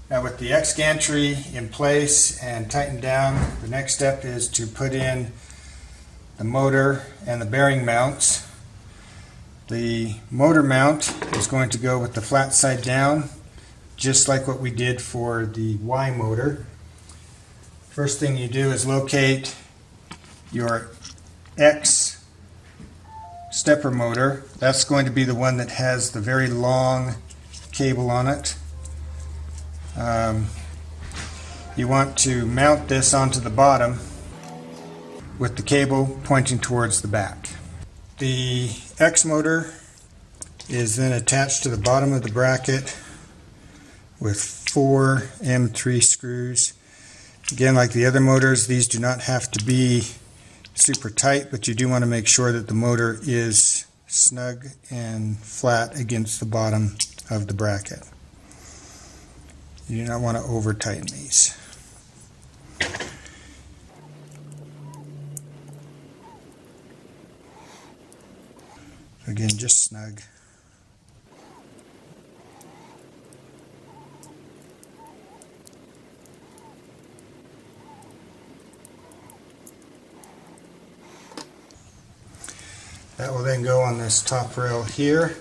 Now with the X gantry in place and tightened down, the next step is to put in the motor and the bearing mounts. The motor mount is going to go with the flat side down, just like what we did for the Y motor. First thing you do is locate your X stepper motor. That's going to be the one that has the very long cable on it. You want to mount this onto the bottom with the cable pointing towards the back. The X motor is then attached to the bottom of the bracket with 4 M3 screws. Again, like the other motors, these do not have to be super tight, but you do want to make sure that the motor is snug and flat against the bottom of the bracket. You do not want to over tighten these. Again, just snug. That will then go on this top rail here.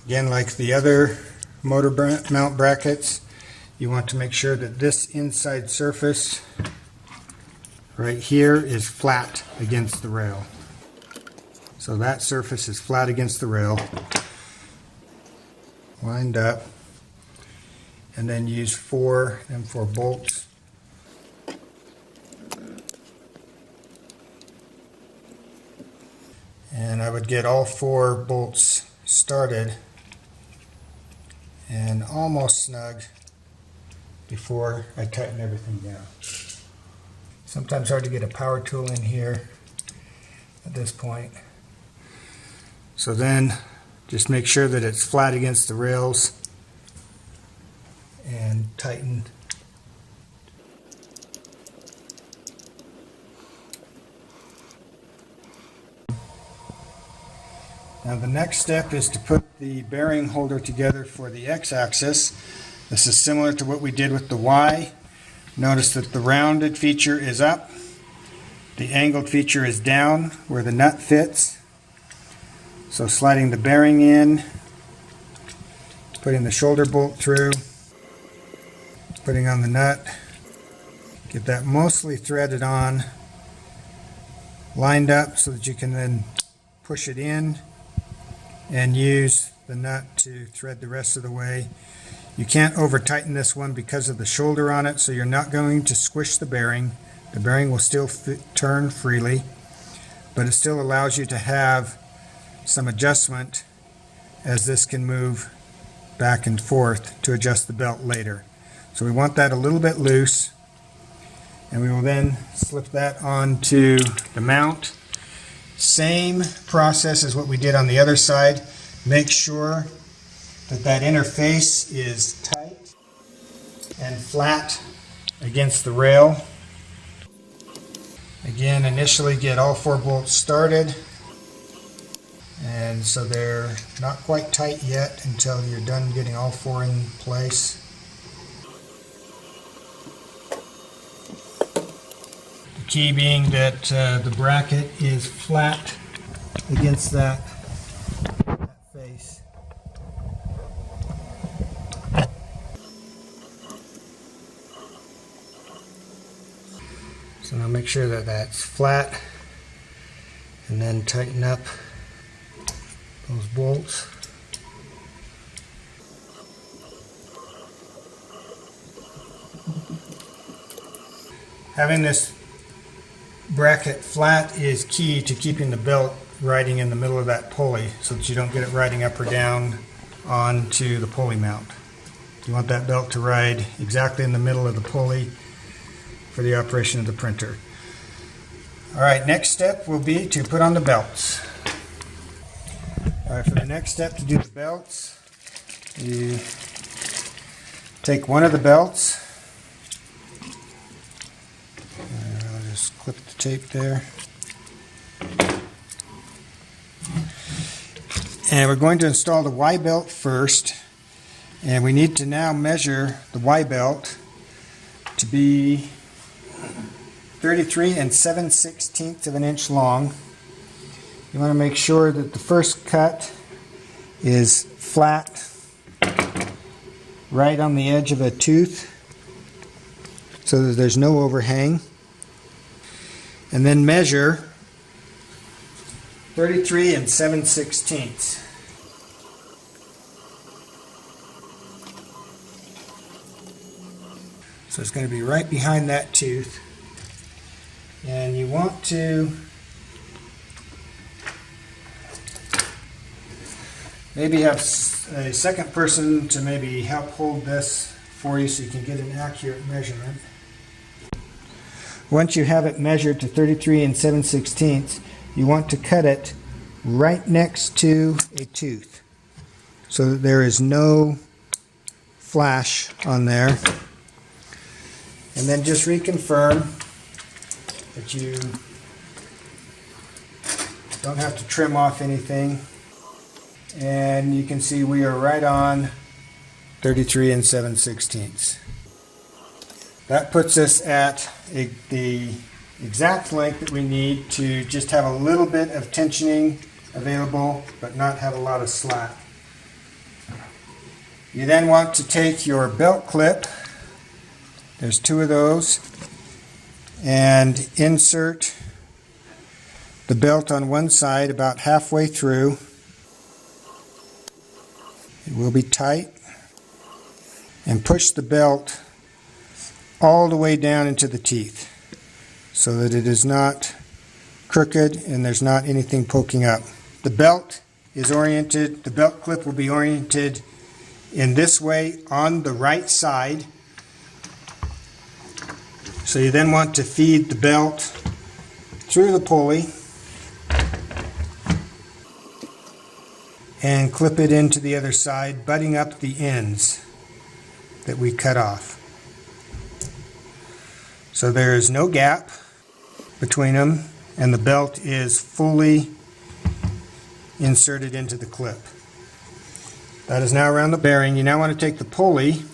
Again, like the other motor mount brackets, you want to make sure that this inside surface right here is flat against the rail. So that surface is flat against the rail, lined up, and then use 4 M4 bolts. And I would get all 4 bolts started and almost snug before I tighten everything down. Sometimes hard to get a power tool in here at this point. So then just make sure that it's flat against the rails and tighten. Now the next step is to put the bearing holder together for the X-axis. This is similar to what we did with the Y. Notice that the rounded feature is up, the angled feature is down where the nut fits. So sliding the bearing in, putting the shoulder bolt through, putting on the nut, get that mostly threaded on, lined up so that you can then push it in and use the nut to thread the rest of the way. You can't over tighten this one because of the shoulder on it, so you're not going to squish the bearing. The bearing will still turn freely, but it still allows you to have some adjustment as this can move back and forth to adjust the belt later. So we want that a little bit loose, and we will then slip that onto the mount. Same process as what we did on the other side. Make sure that that inner face is tight and flat against the rail. Again, initially get all 4 bolts started, and so they're not quite tight yet until you're done getting all 4 in place. The key being that the bracket is flat against that face. So now make sure that that's flat, and then tighten up those bolts. Having this bracket flat is key to keeping the belt riding in the middle of that pulley so that you don't get it riding up or down onto the pulley mount. You want that belt to ride exactly in the middle of the pulley for the operation of the printer. Alright, next step will be to put on the belts. Alright, for the next step to do the belts, you take one of the belts. I'll just clip the tape there. And we're going to install the Y belt first. And we need to now measure the Y belt to be 33 7/16 of an inch long. You want to make sure that the first cut is flat right on the edge of a tooth so that there's no overhang. And then measure 33 7/16. So it's going to be right behind that tooth. And you want to maybe have a second person to maybe help hold this for you so you can get an accurate measurement. Once you have it measured to 33 7/16, you want to cut it right next to a tooth so that there is no flash on there. And then just reconfirm that you don't have to trim off anything. And you can see we are right on 33 7/16. That puts us at the exact length that we need to just have a little bit of tensioning available, but not have a lot of slack. You then want to take your belt clip, there's 2 of those, and insert the belt on one side about halfway through. It will be tight, and push the belt all the way down into the teeth so that it is not crooked and there's not anything poking up. The belt is oriented, the belt clip will be oriented in this way on the right side. So you then want to feed the belt through the pulley and clip it into the other side, butting up the ends that we cut off. So there is no gap between them, and the belt is fully inserted into the clip. That is now around the bearing. You now want to take the pulley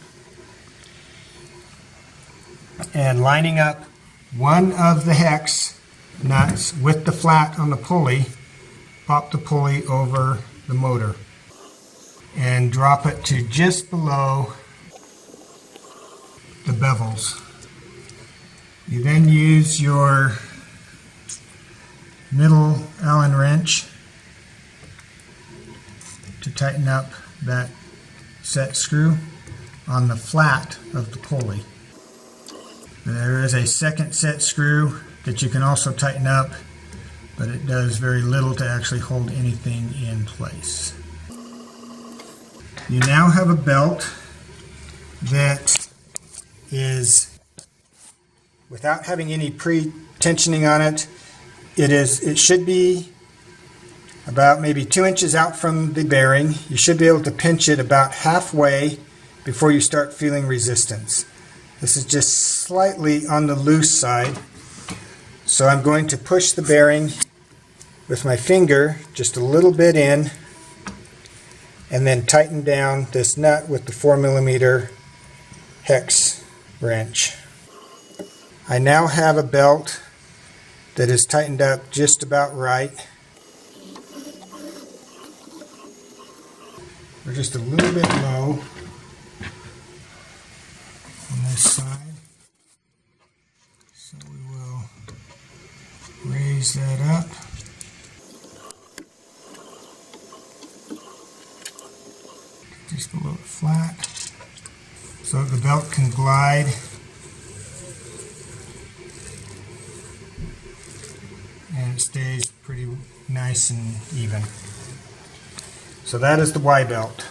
and lining up one of the hex nuts with the flat on the pulley, pop the pulley over the motor and drop it to just below the bevels. You then use your middle Allen wrench to tighten up that set screw on the flat of the pulley. There is a second set screw that you can also tighten up, but it does very little to actually hold anything in place. You now have a belt that is, without having any pre-tensioning on it, it should be about maybe 2 inches out from the bearing. You should be able to pinch it about halfway before you start feeling resistance. This is just slightly on the loose side. So I'm going to push the bearing with my finger just a little bit in and then tighten down this nut with the 4mm hex wrench. I now have a belt that is tightened up just about right. We're just a little bit low on this side. So we will raise that up. Just below the flat so the belt can glide and it stays pretty nice and even. So that is the Y belt.